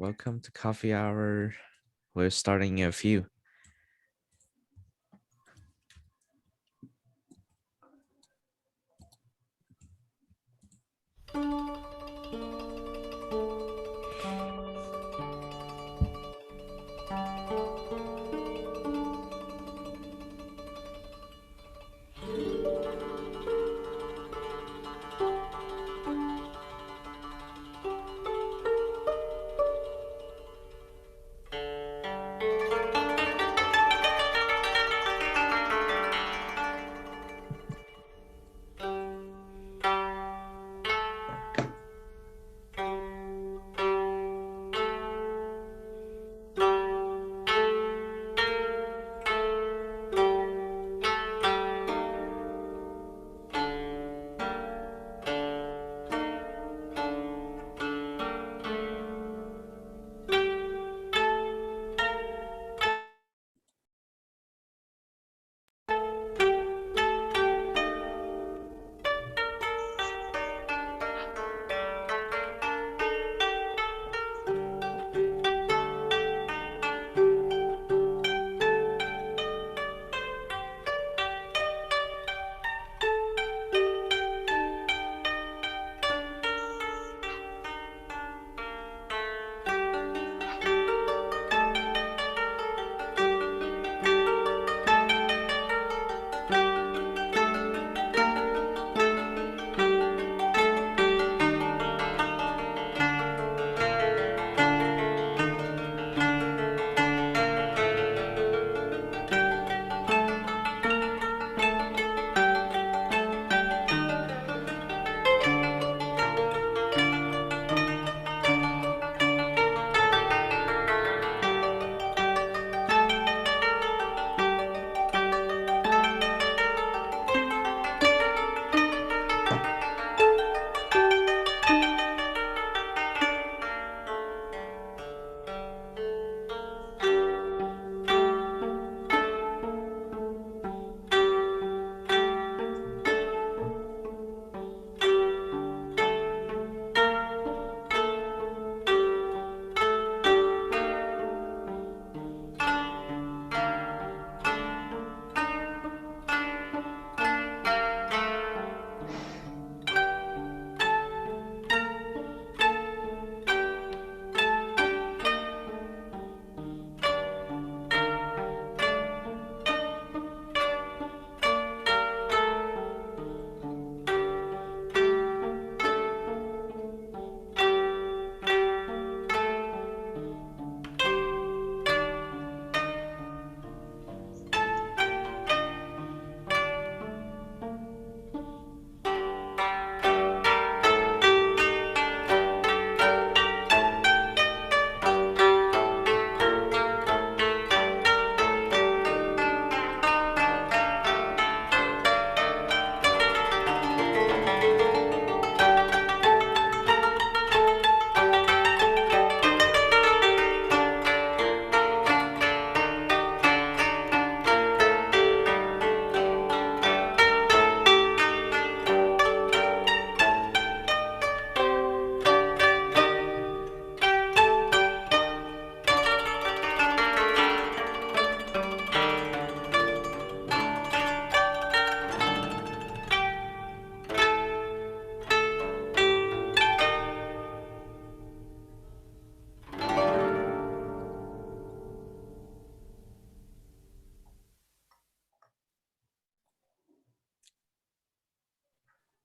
Welcome to Coffee Hour. We're starting in a few.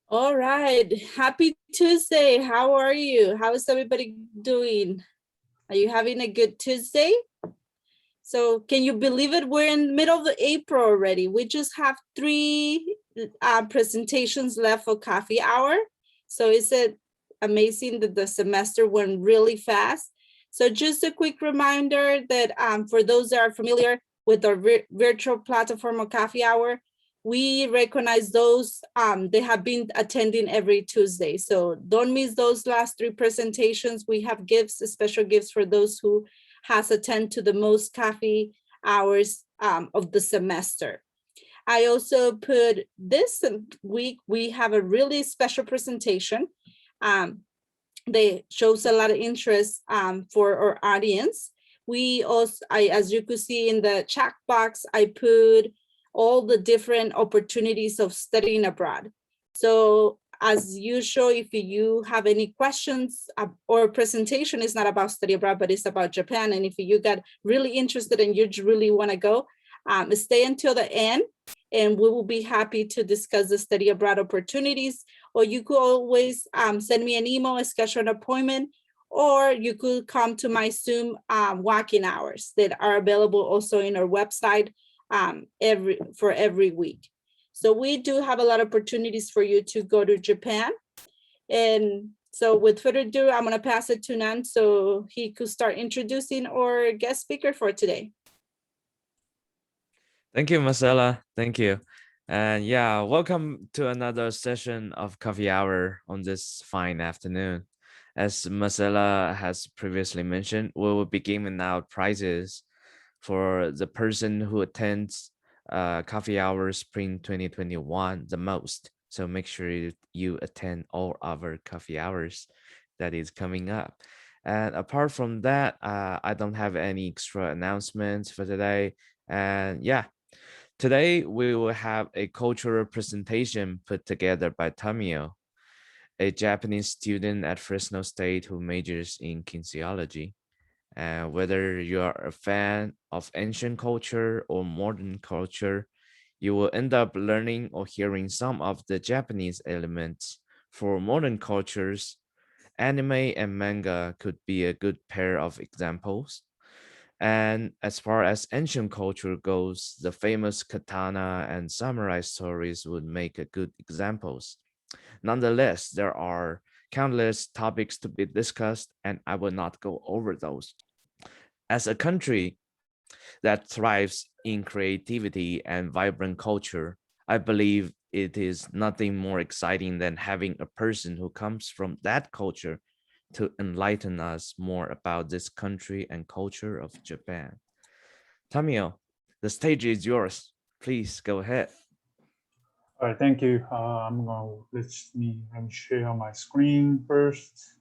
All right. Happy Tuesday. How are you? How is everybody doing? Are you having a good Tuesday? So can you believe it? We're in the middle of April already. We just have 3 presentations left for coffee hour. So is it amazing that the semester went really fast? So just a quick reminder that for those that are familiar with our virtual platform of coffee hour, we recognize those they have been attending every Tuesday. So don't miss those last 3 presentations. We have gifts, special gifts for those who has attended to the most coffee hours of the semester. I also put this week, we have a really special presentation. they shows a lot of interest for our audience. We also, as you could see in the chat box, I put all the different opportunities of studying abroad. So as usual, if you have any questions, or presentation is not about study abroad, but it's about Japan. And if you got really interested and you really want to go, stay until the end, and we will be happy to discuss the study abroad opportunities. Or you could always send me an email, schedule an appointment, or you could come to my Zoom walking hours that are available also in our website every week. So we do have a lot of opportunities for you to go to Japan. And so with further ado, I'm gonna pass it to Nan so he could start introducing our guest speaker for today. Thank you, Marcella. Thank you. And yeah, welcome to another session of Coffee Hour on this fine afternoon. As Marcella has previously mentioned, we will be giving out prizes for the person who attends Coffee Hour Spring 2021 the most. So make sure you attend all our coffee hours that is coming up. And apart from that, I don't have any extra announcements for today. And yeah, today we will have a cultural presentation put together by Tamio, a Japanese student at Fresno State who majors in kinesiology. Whether you are a fan of ancient culture or modern culture, you will end up learning or hearing some of the Japanese elements. For modern cultures, anime and manga could be a good pair of examples. And as far as ancient culture goes, the famous katana and samurai stories would make a good examples. Nonetheless, there are countless topics to be discussed, and I will not go over those. As a country that thrives in creativity and vibrant culture, I believe it is nothing more exciting than having a person who comes from that culture to enlighten us more about this country and culture of Japan. Tamio, the stage is yours. Please go ahead. All right, thank you. Let me share my screen first.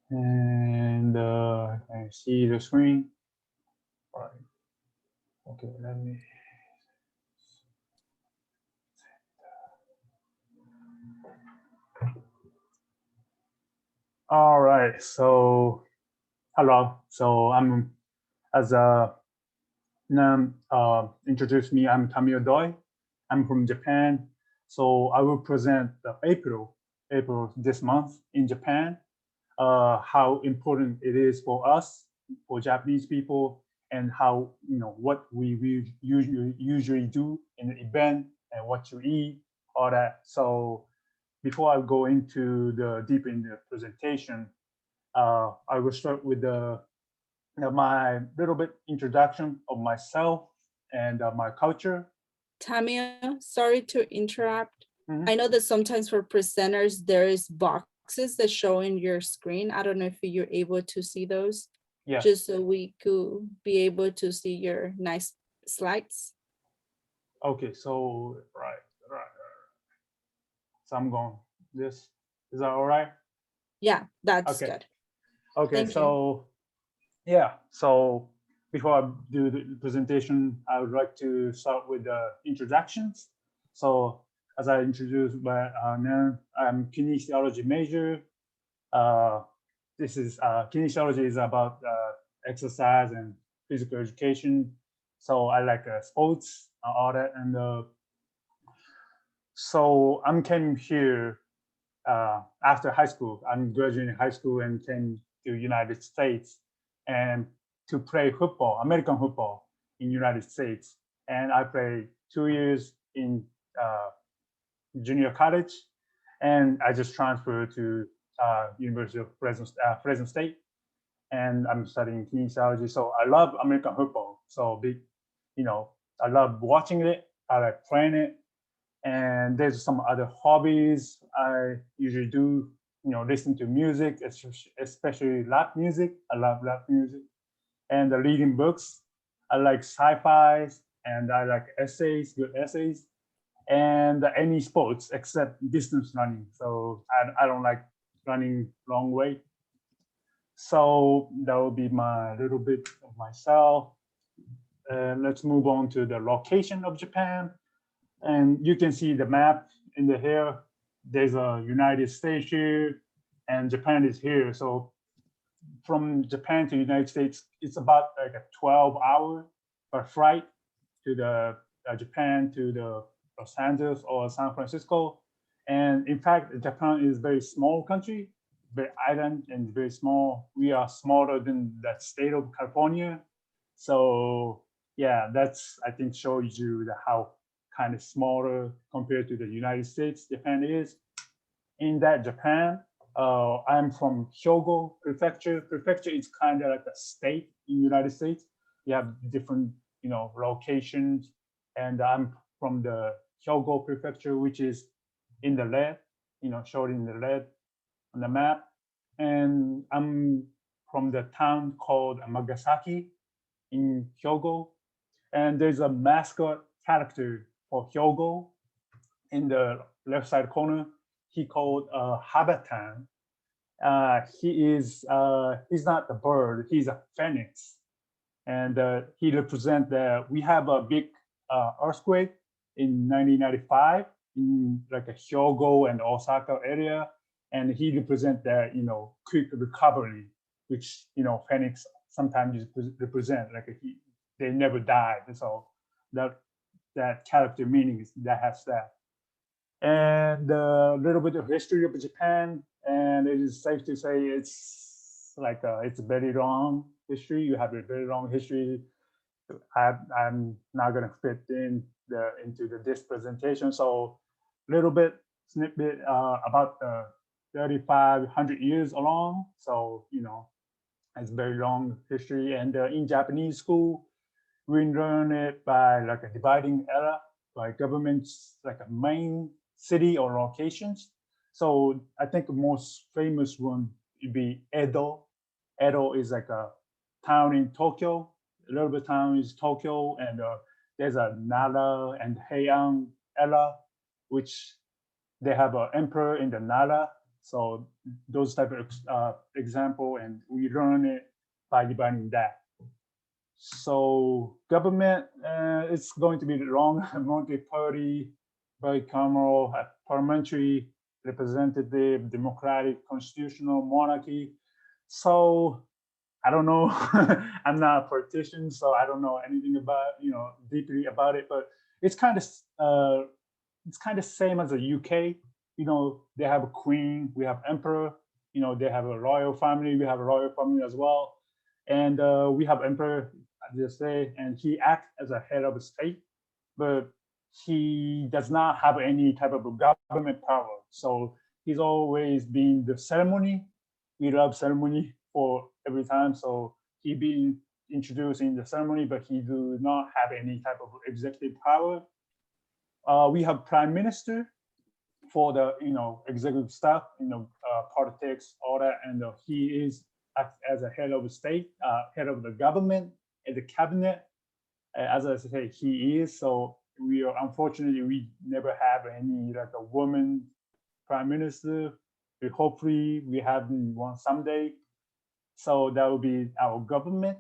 And I see the screen. All right. Okay, let me. All right, so hello. So I'm, as Nam introduced me, I'm Tamio Doi. I'm from Japan. So I will present April this month in Japan, how important it is for us, for Japanese people, and how, what we usually do in the event and what you eat, all that. So before I go into deep in the presentation, I will start with my little bit introduction of myself and my culture. Tamia, sorry to interrupt. Mhm. I know that sometimes for presenters, there is boxes that show in your screen. I don't know if you're able to see those. Yeah. Just so we could be able to see your nice slides. Okay, so right. So I'm going this. Is that all right? Yeah, that's Okay. good. Okay, Thank so yeah, so before I do the presentation, I would like to start with the introductions. So as I introduced by Nan, I'm kinesiology major. This is kinesiology is about exercise and physical education. So I like sports, all that, and so I'm came here after high school. I'm graduating high school and came to United States and to play football, American football in United States. And I played 2 years in junior college, and I just transferred to University of Fresno State, and I'm studying kinesiology. So I love American football. So I love watching it. I like playing it. And there's some other hobbies I usually do, listen to music, especially rap music. I love rap music. And reading books. I like sci-fi, and I like essays, good essays, and any sports except distance running. So I don't like running long way. So that will be my little bit of myself. And let's move on to the location of Japan. And you can see the map in the here. There's a United States here, and Japan is here. So from Japan to United States, it's about like a 12-hour per flight to the Japan to the Los Angeles or San Francisco. And in fact, Japan is a very small country, very island and very small. We are smaller than that state of California. So yeah, that's, I think, shows you how kind of smaller compared to the United States Japan is. In that Japan, I'm from Hyogo Prefecture. Prefecture is kind of like a state in the United States. You have different, locations, and I'm from the Hyogo Prefecture, which is in the red, shown in the red on the map. And I'm from the town called Amagasaki in Hyogo. And there's a mascot character for Hyogo in the left side corner. He called Habatan. He's not the bird, he's a phoenix. And he represents we have a big earthquake in 1995 in like a Hyogo and Osaka area. And he represents the, quick recovery, which, phoenix sometimes represent, like they never died. So that character meaning that has that. And a little bit of history of Japan, and it is safe to say it's like it's a very long history. You have a very long history. I'm not going to fit into this presentation. So a little bit snippet about 3,500 years along. So it's a very long history. And in Japanese school, we learn it by like a dividing era by governments, like a main city or locations. So I think the most famous one would be Edo. Edo is like a town in Tokyo. A little bit town is Tokyo, and there's a Nara and Heian era, which they have an emperor in the Nara. So those type of example, and we learn it by dividing that. So government, it's going to be long, multi-party, bicameral, parliamentary, representative, democratic, constitutional, monarchy. So I don't know. I'm not a politician, so I don't know anything about deeply about it. But it's kind of same as the UK. They have a queen, we have emperor. They have a royal family, we have a royal family as well, and we have emperor, as I say, and he acts as a head of the state, but he does not have any type of government power. So he's always been the ceremony. We love ceremony for every time. So he being introduced in the ceremony, but he do not have any type of executive power. We have prime minister for the executive staff, politics, all that, and he is as a head of the state, head of the government, and the cabinet. As I say, he is. So unfortunately we never have any like a woman prime minister. Hopefully we have one someday. So that will be our government.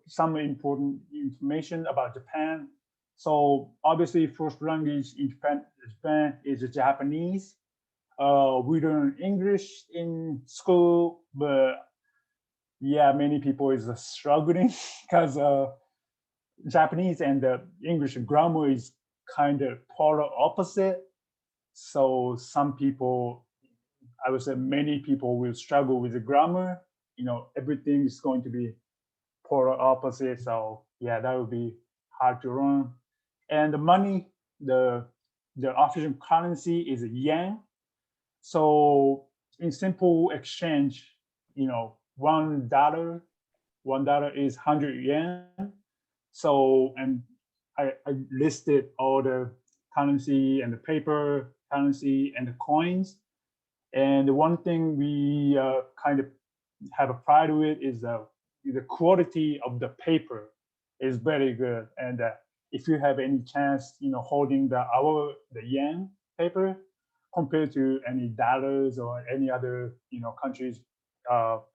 Some important information about Japan. So obviously, first language in Japan is Japanese. We learn English in school, but yeah, many people is struggling because Japanese and the English grammar is kind of polar opposite. So some people, I would say many people will struggle with the grammar. Everything is going to be polar opposite. So yeah, that would be hard to learn. And the money, the official currency is yen. So in simple exchange, $1 is 100 yen. So, and I listed all the currency and the paper currency and the coins. And the one thing we kind of have a pride with is the quality of the paper is very good. And if you have any chance, holding the yen paper, compared to any dollars or any other country's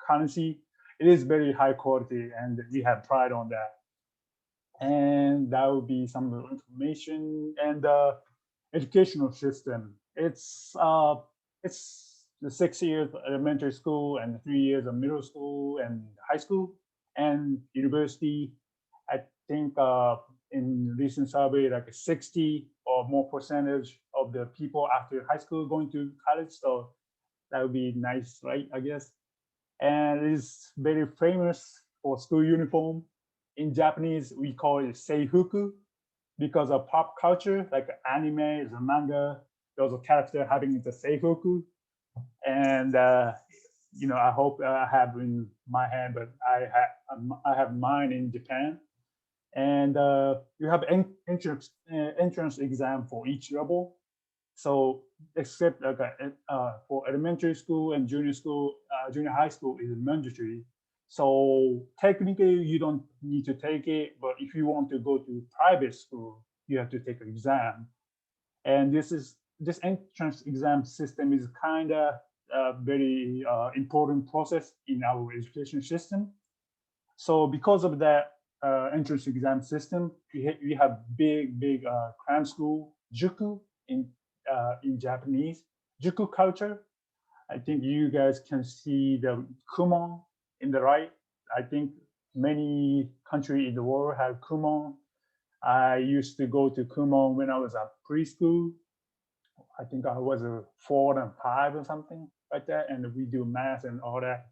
currency. It is very high quality, and we have pride on that. And that would be some of the information and the educational system. It's the 6 years elementary school and the 3 years of middle school and high school and university. I think in recent survey, like 60 or more percentage of the people after high school going to college. So that would be nice, right? I guess. And it's very famous for school uniform. In Japanese, we call it seifuku because of pop culture, like anime, the manga, those are characters having the seifuku. And I hope I have in my hand, but I have mine in Japan. And you have entrance exam for each level. So except like for elementary school and junior school, junior high school is mandatory. So technically you don't need to take it, but if you want to go to private school, you have to take an exam. And this entrance exam system is kind of a very important process in our education system. So because of that entrance exam system, we have big cram school, juku in Japanese, juku culture. I think you guys can see the kumon in the right. I think many countries in the world have kumon. I used to go to kumon when I was at preschool. I think I was 4 and 5 or something like that, and we do math and all that.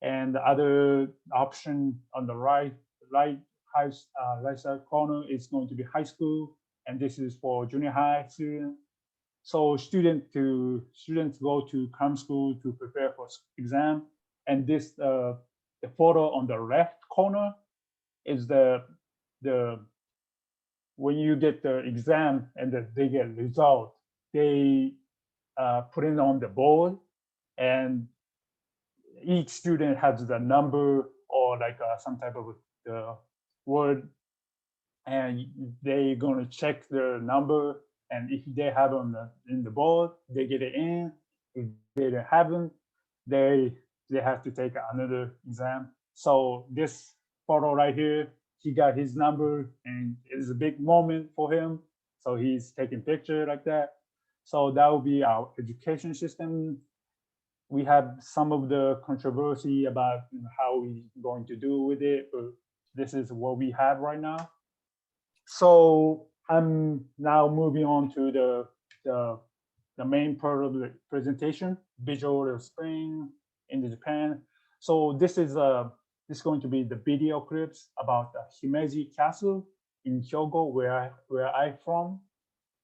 And the other option on the right side corner is going to be high school, and this is for junior high students. So students go to cram school to prepare for exam, and this the photo on the left corner is the when you get the exam and they get result, they put it on the board, and each student has the number or like some type of word, and they're going to check their number, and if they have on in the board, they get it in. If they don't have them, they have to take another exam. So this photo right here, he got his number, and it's a big moment for him. So he's taking picture like that. So that will be our education system. We have some of the controversy about how we're going to do with it, but this is what we have right now. So I'm now moving on to the main part of the presentation, visual of spring in Japan. So this is going to be the video clips about the Himeji Castle in Hyogo, where I'm from,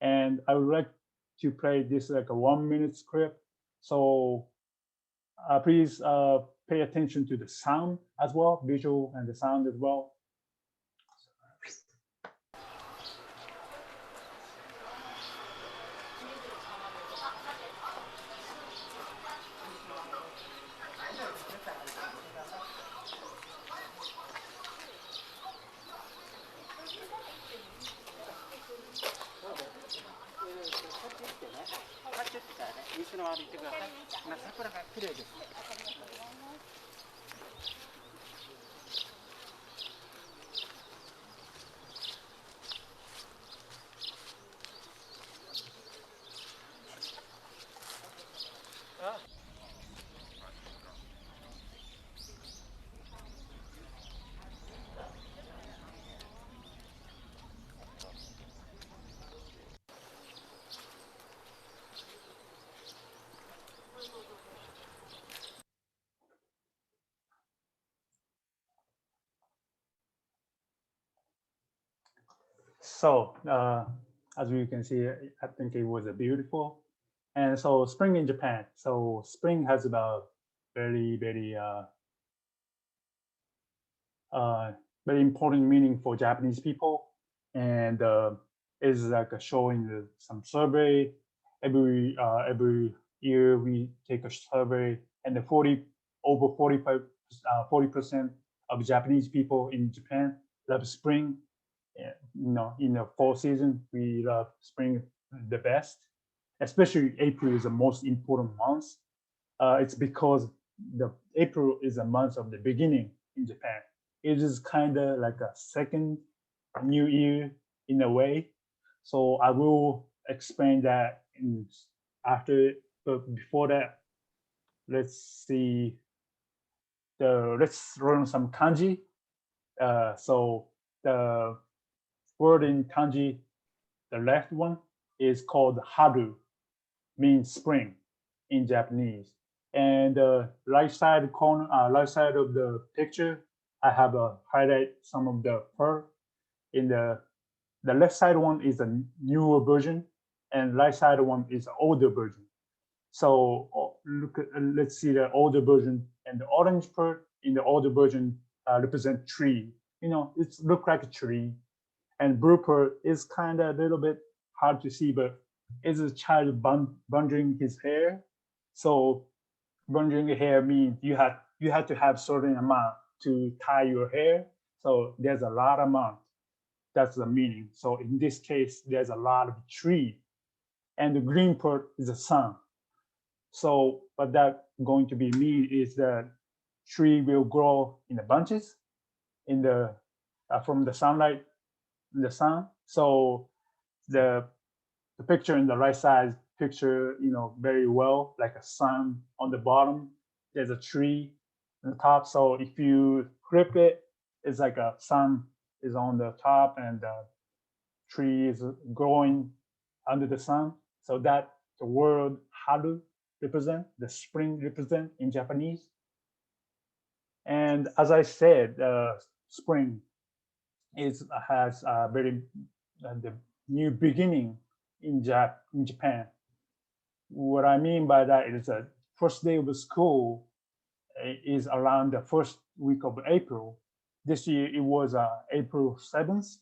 and I would like to play this like a 1 minute clip. So please pay attention to the sound as well, visual and the sound as well. So as you can see, I think it was beautiful. And so spring in Japan. So spring has about very important meaning for Japanese people, and is like showing some survey every year. We take a survey, and the 40% of Japanese people in Japan love spring. In the fall season, we love spring the best. especially April is the most important month. It's because the April is a month of the beginning in Japan. It is kind of like a second new year in a way. So I will explain that after, but before that, let's see let's learn some kanji. So the word in kanji, the left one is called haru, means spring in Japanese. And the right side corner, right side of the picture, I have highlight some of the part. In the left side one is a newer version, and right side one is an older version. So let's see the older version, and the orange part in the older version represent tree. It look like a tree, and blue part is kind of a little bit hard to see, but it's a child bundling his hair. So bundling your hair means you have to have certain amount to tie your hair. So there's a lot of amount. That's the meaning. So in this case, there's a lot of tree, and the green part is the sun. So what that going to be mean is that tree will grow in the bunches in the from the sunlight in the sun. So the picture in the right side picture, very well, like a sun on the bottom. There's a tree on the top. So if you flip it, it's like a sun is on the top and the tree is growing under the sun. So that the word haru represent, the spring represent in Japanese. And as I said, spring has a very the new beginning in Japan. What I mean by that is that first day of school is around the first week of April. This year it was April 7th.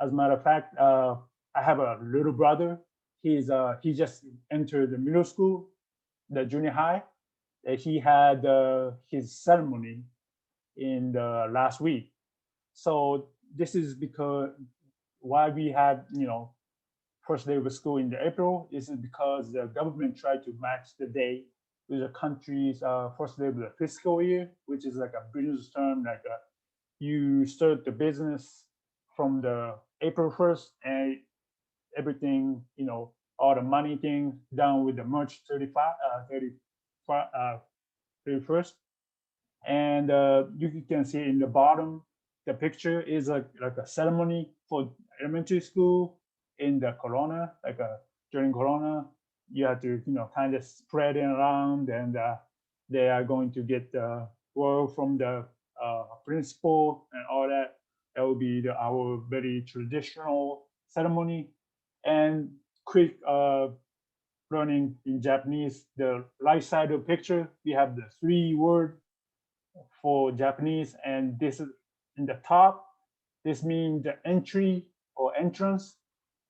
As a matter of fact, I have a little brother. He just entered the middle school, the junior high. He had his ceremony in the last week. So this is because why we had first day of school in the April. This is because the government tried to match the day with the country's first day of the fiscal year, which is like a business term, like you start the business from the April 1st and everything, all the money thing done with the March 31st. And you can see in the bottom, the picture is like a ceremony for elementary school in the Corona, during Corona, you have to, kind of spread it around, and they are going to get the word from the principal and all that. That will be our very traditional ceremony. And quick learning in Japanese, the right side of the picture, we have the 3 word for Japanese, and this is in the top. This means the entry or entrance,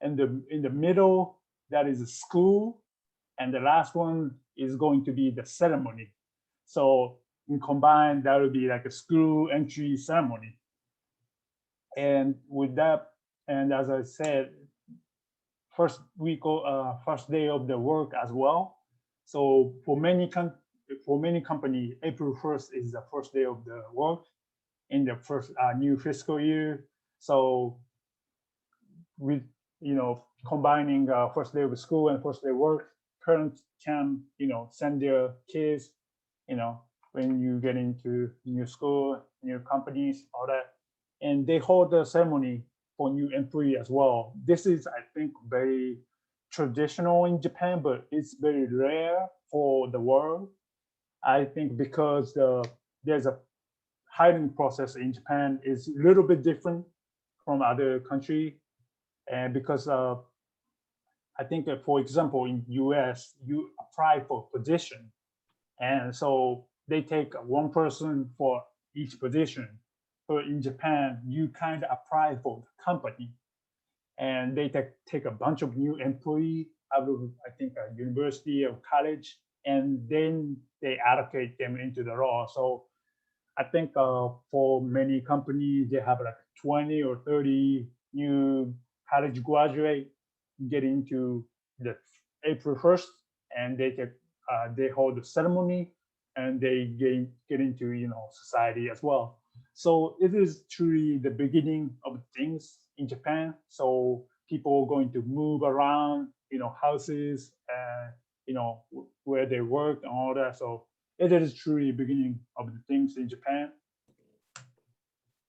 and in the middle, that is a school, and the last one is going to be the ceremony. So in combined, that would be like a school entry ceremony. And with that, and as I said, first day of the work as well. So for many companies, April 1st is the first day of the work in the first new fiscal year. So with combining first day of school and first day of work, parents can send their kids when you get into new school, new companies, all that, and they hold the ceremony for new employee as well. This is, I think, very traditional in Japan, but it's very rare for the world. I think because there's a hiring process in Japan is a little bit different from other country, and because I think that, for example, in US, you apply for a position, and so they take one person for each position. But in Japan, you kind of apply for the company, and they take a bunch of new employee out of, I think, a university or college, and then they allocate them into the role. So I think for many companies, they have like 20 or 30 new college graduate get into the April 1st, and they hold a ceremony, and they get into society as well. So it is truly the beginning of things in Japan. So people are going to move around, houses, and where they work and all that. So it is truly the beginning of the things in Japan.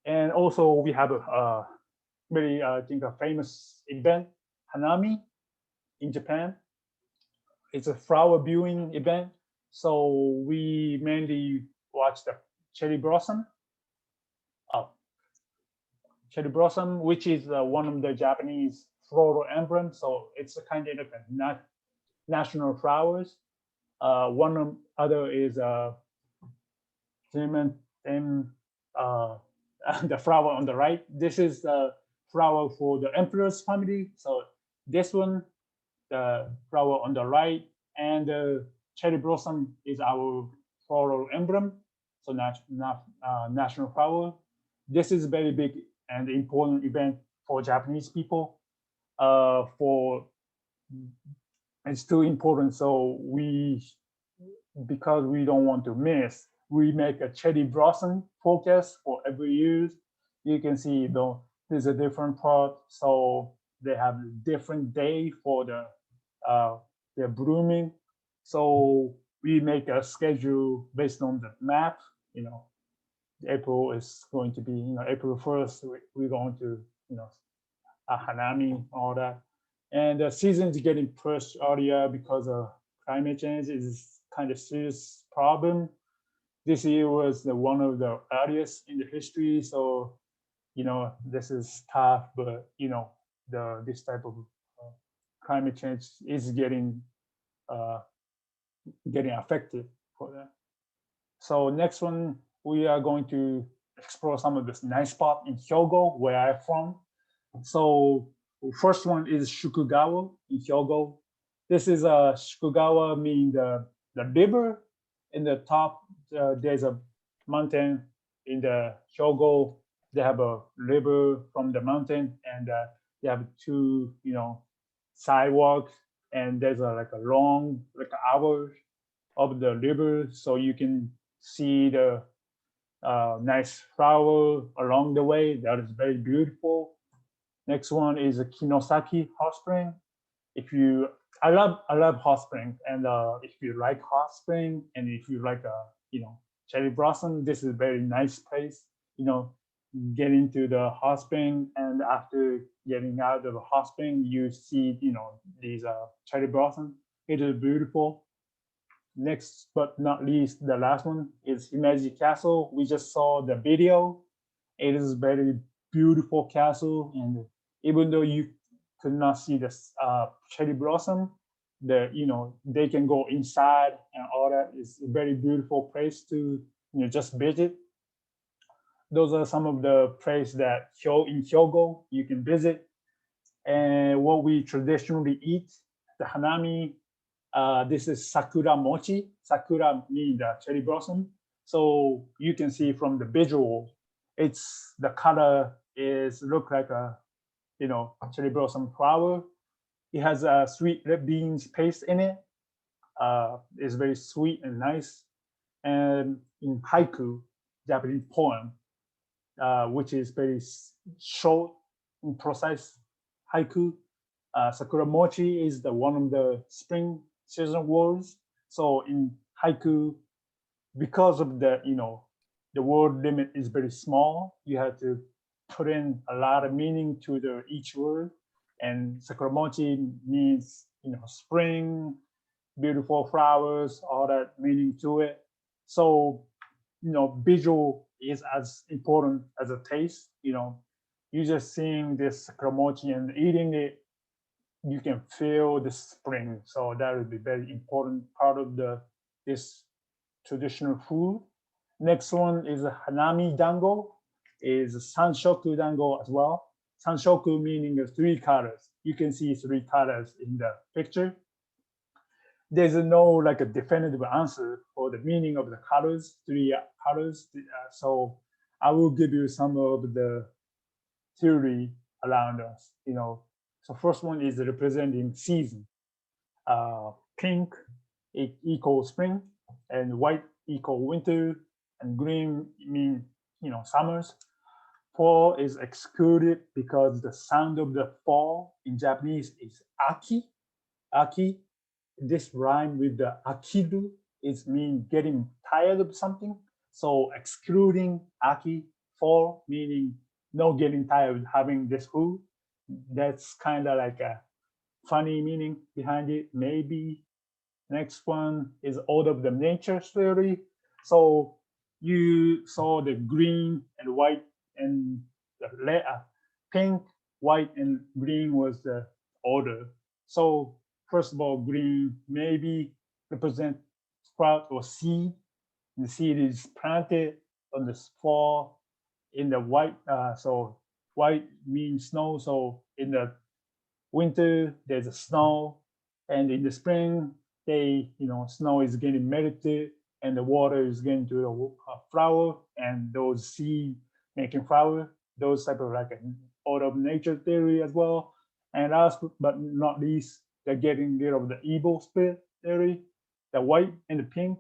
And also we have a very, I think, a famous event, Hanami, in Japan. It's a flower viewing event. So we mainly watch the cherry blossom. Oh, cherry blossom, which is one of the Japanese floral emblems. So it's a kind of like a national flowers. One of other is cinnamon and the flower on the right. This is the flower for the emperor's family. So this one, the flower on the right, and the cherry blossom is our floral emblem. So national flower. This is very big and important event for Japanese people. For It's too important. So because we don't want to miss, we make a cherry blossom focus for every year. You can see though there's a different part. So they have a different day for their blooming. So we make a schedule based on the map. April is going to be, April 1st, we're going to, a Hanami, all that. And the season is getting pushed earlier because of climate change is kind of serious problem. This year was one of the earliest in the history. So, this is tough, but, this type of climate change is getting affected for that. So next one, we are going to explore some of this nice spot in Hyogo, where I'm from. So first one is Shukugawa in Hyogo. This is Shukugawa, meaning the river. In the top, there's a mountain in the Hyogo. They have a river from the mountain, and they have two, sidewalks, and there's a long, hour of the river, so you can see the nice flower along the way. That is very beautiful. Next one is a Kinosaki hot spring. I love hot spring, and if you like hot spring, and if you like cherry blossom, this is a very nice place. Get into the hot spring, and after getting out of the hot spring, you see these cherry blossom. It is beautiful. Next but not least, the last one is Himeji Castle. We just saw the video. It is a very beautiful castle, and even though you could not see the cherry blossom, they can go inside and all that. It's a very beautiful place to just visit. Those are some of the places that in Hyogo you can visit. And what we traditionally eat, the hanami, this is sakura mochi. Sakura means the cherry blossom. So you can see from the visual, the color look like a cherry blossom flower. It has a sweet red beans paste in it. It's very sweet and nice. And in haiku, Japanese poem, which is very short and precise haiku. Sakura mochi is one of the spring season words. So in haiku, because of the word limit is very small, you have to put in a lot of meaning to each word. And sakura mochi means spring, beautiful flowers, all that meaning to it. So visual is as important as a taste. You just seeing this sakura mochi and eating it, you can feel the spring. So that would be very important part of this traditional food. Next one is a hanami dango, is sanshoku dango as well. Sanshoku meaning 3 colors. You can see 3 colors in the picture. There's no a definitive answer for the meaning of the colors, 3 colors. So I will give you some of the theory around us. So first one is representing season. Pink equals spring, and white equal winter, and green mean summers. Fall is excluded because the sound of the fall in Japanese is aki. Aki. This rhyme with the akiru is mean getting tired of something. So excluding aki, fall, meaning no getting tired of having this food. That's kind of like a funny meaning behind it. Maybe next one is all of the nature theory. So you saw the green and white and the pink, white, and green was the order. So first of all, green maybe represent sprout or seed. The seed is planted on the fall. In the white, so white means snow. So in the winter, there's a snow, and in the spring, snow is getting melted, and the water is getting to the flower, and those seed making flower. Those type of like an order of nature theory as well. And last but not least, they're getting rid of the evil spirit theory. The white and the pink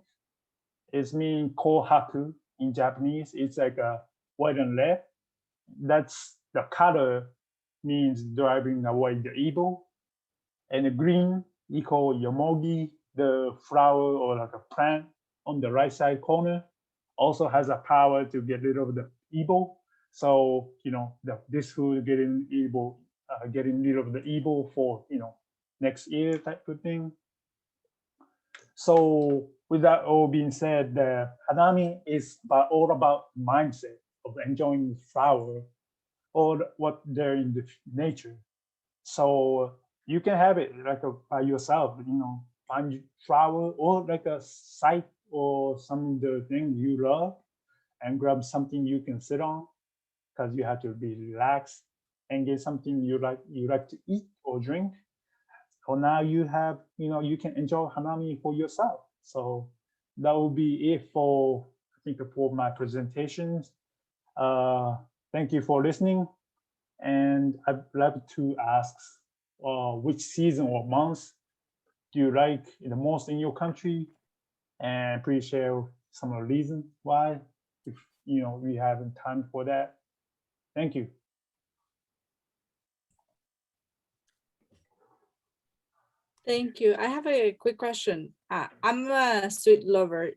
is mean kohaku in Japanese. It's like a white and red. That's the color means driving away the evil. And the green equal yomogi, the flower or like a plant on the right side corner, also has a power to get rid of the evil. So this food getting evil, getting rid of the evil for next year type of thing. So with that all being said, the hanami is all about mindset of enjoying the flower or what they're in the nature. So you can have it like by yourself, find flower or like a site or some of the things you love and grab something you can sit on because you have to be relaxed and get something you like to eat or drink. So now you have, you can enjoy hanami for yourself. So that will be it for, I think, for my presentations. Thank you for listening. And I'd love to ask which season or month do you like the most in your country? And please share some of the reasons why, if we have time for that. Thank you. Thank you. I have a quick question. I'm a sweet lover.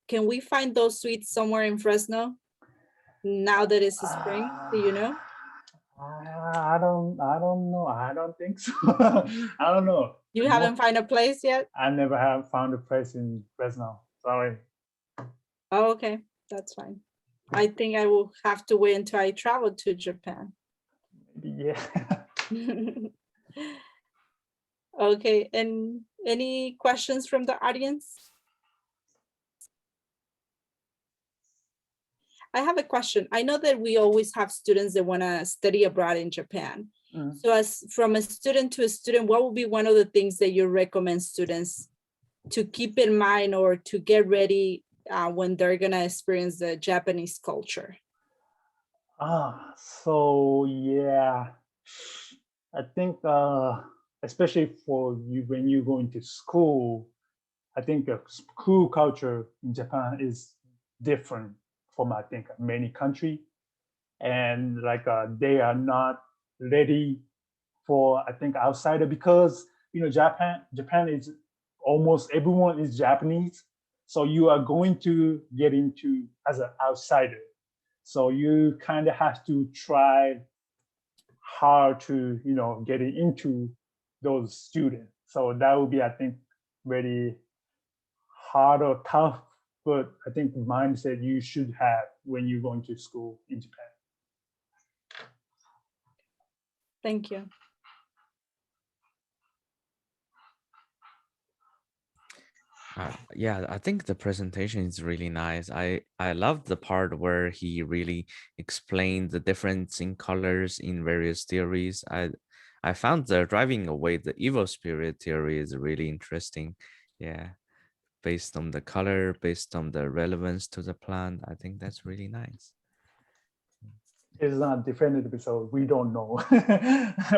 Can we find those sweets somewhere in Fresno now that it's spring? Do you know? I don't know. I don't think so. I don't know. You haven't found a place yet? I never have found a place in Fresno. Sorry. Oh, okay, that's fine. I think I will have to wait until I travel to Japan. Yeah. Okay, and any questions from the audience? I have a question. I know that we always have students that want to study abroad in Japan. So as from a student to a student, what would be one of the things that you recommend students to keep in mind or to get ready when they're going to experience the Japanese culture? So yeah, I think especially for you when you go into school, I think the school culture in Japan is different from I think many countries, and like they are not ready for I think outsider because Japan is almost everyone is Japanese, so you are going to get into as an outsider. So you kind of have to try hard to get into those students. So that would be I think very hard or tough, but I think the mindset you should have when you're going to school in Japan. Thank you. Yeah, I think the presentation is really nice. I love the part where he really explained the difference in colors in various theories. I found the driving away the evil spirit theory is really interesting. Yeah, based on the color, based on the relevance to the plant. I think that's really nice. It's not definitive, so we don't know.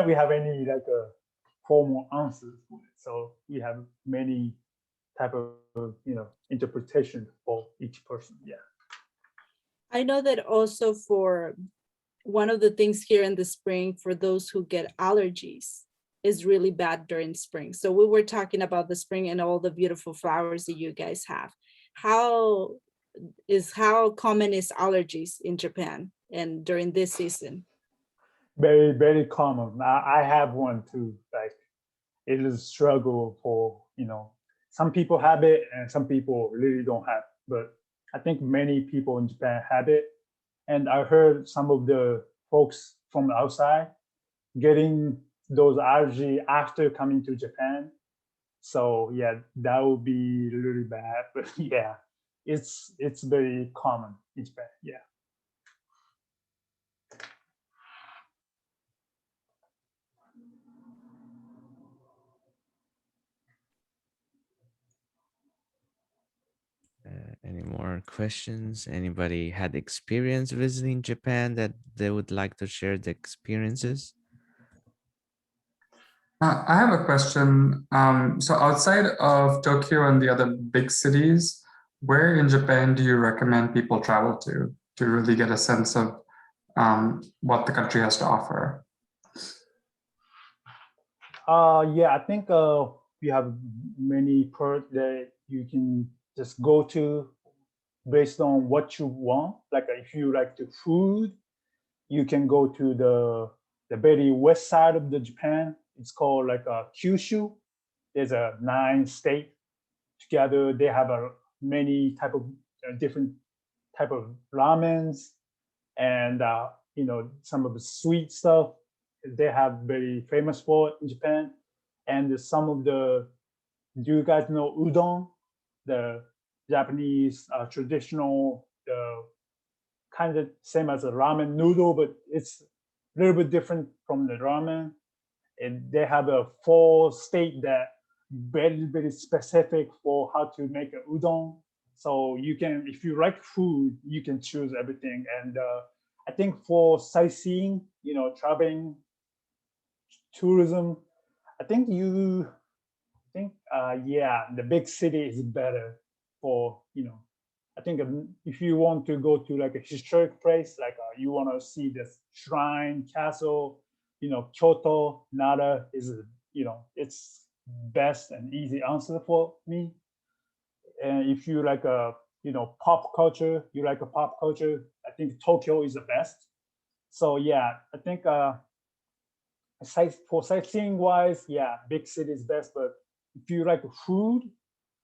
We have any like a formal answers for it. So we have many type of interpretation for each person. Yeah. I know that also for one of the things here in the spring for those who get allergies is really bad during spring. So we were talking about the spring and all the beautiful flowers that you guys have. How common is allergies in Japan and during this season? Very, very common. I have one too. Like it is a struggle for, some people have it and some people really don't have. But I think many people in Japan have it. And I heard some of the folks from the outside getting those allergy after coming to Japan. So yeah, that would be really bad. But yeah, it's very common in Japan. Yeah. Any more questions? Anybody had experience visiting Japan that they would like to share the experiences? I have a question. So outside of Tokyo and the other big cities, where in Japan do you recommend people travel to really get a sense of what the country has to offer? Yeah, I think we have many perks that you can just go to based on what you want. Like if you like the food, you can go to the very west side of the Japan. It's called like Kyushu. There's a 9 state together. They have a many type of different type of ramens and some of the sweet stuff they have very famous for in Japan. And some of the, do you guys know udon? The Japanese traditional, kind of same as a ramen noodle, but it's a little bit different from the ramen. And they have a full state that very, very specific for how to make a udon. So you can, if you like food, you can choose everything. And I think for sightseeing, traveling, tourism, I think yeah, the big city is better for, I think if you want to go to like a historic place, like you want to see this shrine, castle, Kyoto, Nara is, it's best and easy answer for me. And if you like a, pop culture, I think Tokyo is the best. So yeah, I think for sightseeing wise, yeah, big city is best. But if you like food,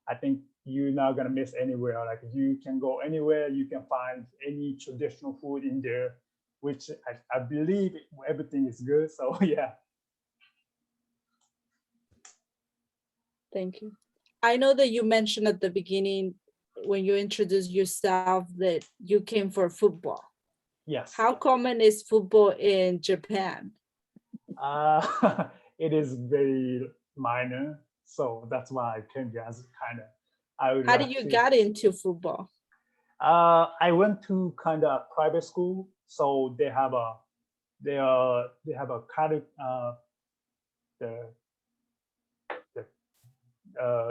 I think you're not gonna miss anywhere. Like you can go anywhere, you can find any traditional food in there, which I believe everything is good. So yeah. Thank you. I know that you mentioned at the beginning when you introduced yourself that you came for football. Yes. How common is football in Japan? It is very minor, so that's why I came here as kind of. How did you get into football? I went to kind of private school, so they have a kind of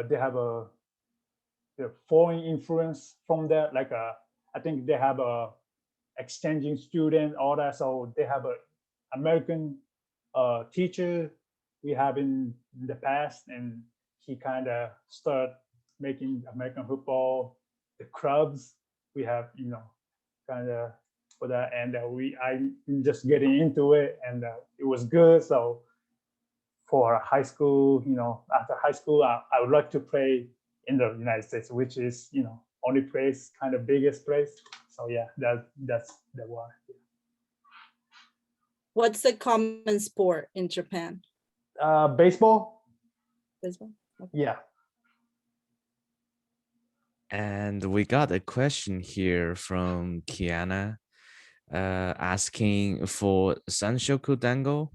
they have the foreign influence from that. Like I think they have a exchanging student, all that. So they have a American teacher we have in the past, and he kind of started making American football, the clubs we have, kind of for that. And I'm just getting into it, and it was good. So for high school, after high school, I would like to play in the United States, which is, only place, kind of biggest place. So yeah, that's the why. What's the common sport in Japan? Baseball. Baseball? Okay. Yeah. And we got a question here from Kiana asking for Sanshoku Dango.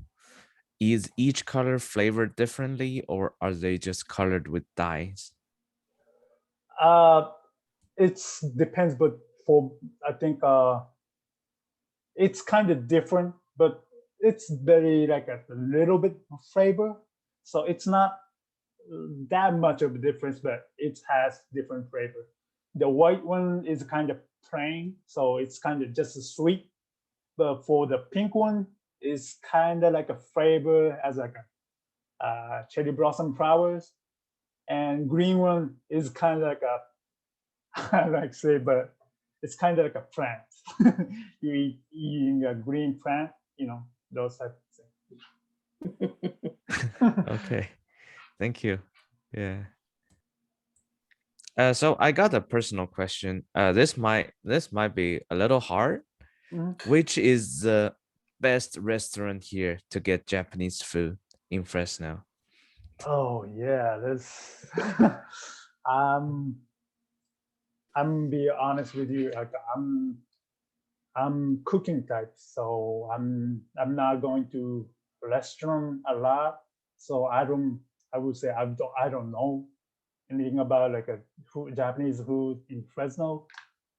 Is each color flavored differently or are they just colored with dyes? It depends, but I think it's kind of different, but it's very like a little bit of flavor. So it's not that much of a difference, but it has different flavor. The white one is kind of plain, so it's kind of just a sweet. But for the pink one, it's kind of like a flavor as like a cherry blossom flowers, and green one is kind of like a I like say, but it's kind of like a plant. You eating a green plant, those type of things. Okay, thank you. Yeah. So I got a personal question. This might be a little hard. Mhm. Which is the best restaurant here to get Japanese food in Fresno? Oh yeah, that's I'm be honest with you, like I'm cooking type, so I'm not going to restaurant a lot. So I would say I don't know anything about like a Japanese food in Fresno.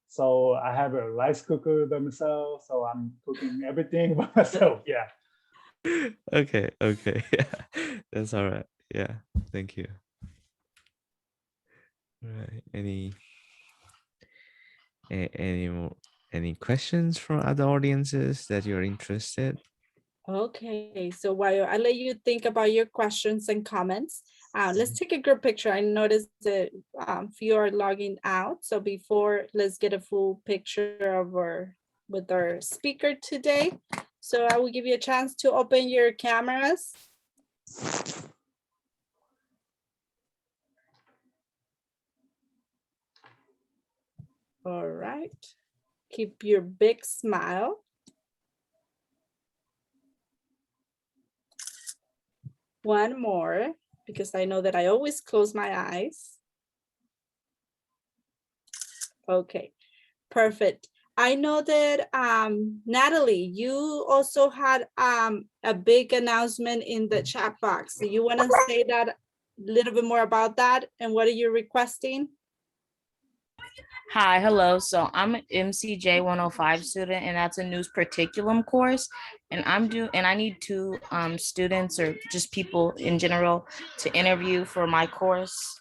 So I have a rice cooker by myself, so I'm cooking everything by myself. Yeah. Okay, okay. Yeah, that's all right. Yeah, thank you. Right. Any more any questions from other audiences that you're interested? Okay, so while I let you think about your questions and comments, let's take a group picture. I noticed that few are logging out. So before, let's get a full picture of with our speaker today. So I will give you a chance to open your cameras. All right. Keep your big smile. One more, because I know that I always close my eyes. Okay, perfect. I know that Natalie, you also had a big announcement in the chat box. Do you want to say that a little bit more about that and what are you requesting? Hi, hello. So I'm an MCJ 105 student, and that's a news curriculum course. And I need two students or just people in general to interview for my course.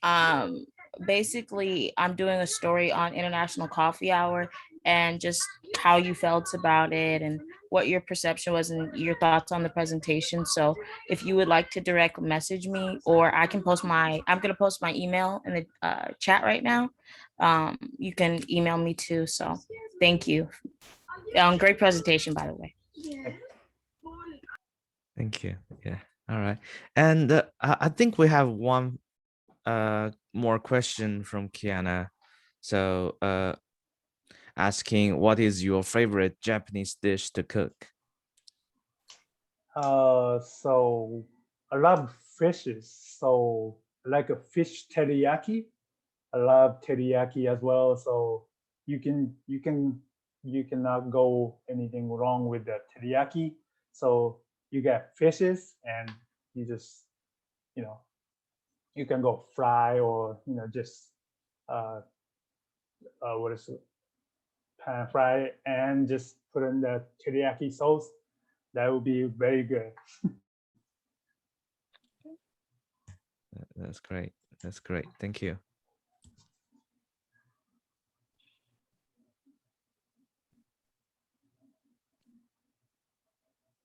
Um, Basically, I'm doing a story on International Coffee Hour and just how you felt about it and what your perception was and your thoughts on the presentation. So if you would like to direct message me, or I'm gonna post my email in the chat right now. You can email me too. So thank you. Great presentation, by the way. Thank you. Yeah. All right. And I think we have one more question from Kiana. So asking, what is your favorite Japanese dish to cook? So I love fishes. So I like a fish teriyaki. I love teriyaki as well. So you cannot go anything wrong with the teriyaki. So you get fishes and you just, you can go fry or, just what is it? Pan fry and just put in the teriyaki sauce. That would be very good. That's great. That's great. Thank you.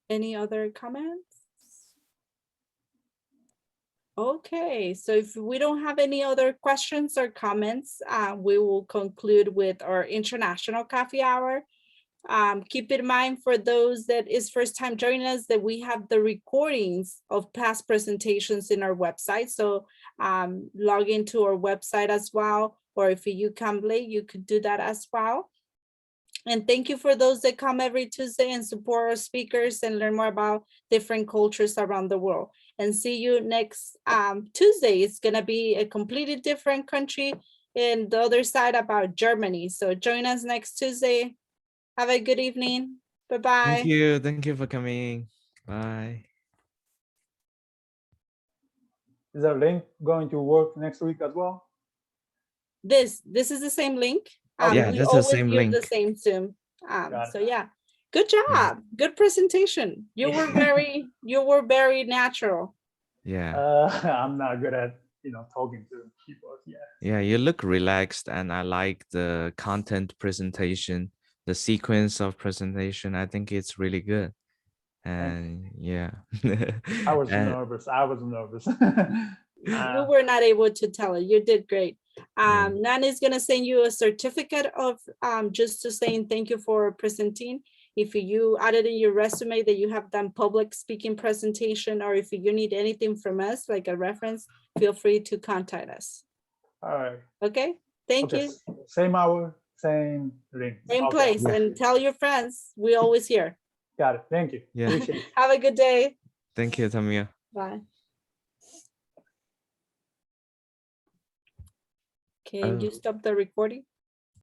Any other comments? Okay, so if we don't have any other questions or comments, we will conclude with our International Coffee Hour. Keep in mind for those that is first time joining us that we have the recordings of past presentations in our website. So log into our website as well, or if you come late, you could do that as well. And thank you for those that come every Tuesday and support our speakers and learn more about different cultures around the world. And see you next Tuesday. It's gonna be a completely different country and the other side about Germany. So join us next Tuesday. Have a good evening. Bye-bye. Thank you. Thank you for coming. Bye. Is the link going to work next week as well? This is the same link. Yeah, We that's the always same use the link. same Zoom. Got So it. yeah, good job. Good presentation. You were very natural. Yeah. I'm not good at, talking to people. Yeah. Yeah, you look relaxed, and I like the content presentation, the sequence of presentation. I think it's really good. And yeah. I was And nervous. I was nervous. You were not able to tell it. You did great. Yeah. Nana is gonna send you a certificate of just to saying thank you for presenting. If you added in your resume that you have done public speaking presentation, or if you need anything from us, like a reference, feel free to contact us. All right. Okay, thank Okay. you. Same hour, same ring. Same Okay. place, Yeah. and tell your friends, we always here. Got it. Thank you. Yeah. Appreciate it. Have a good day. Thank you, Tamia. Bye. Oh. Can you stop the recording?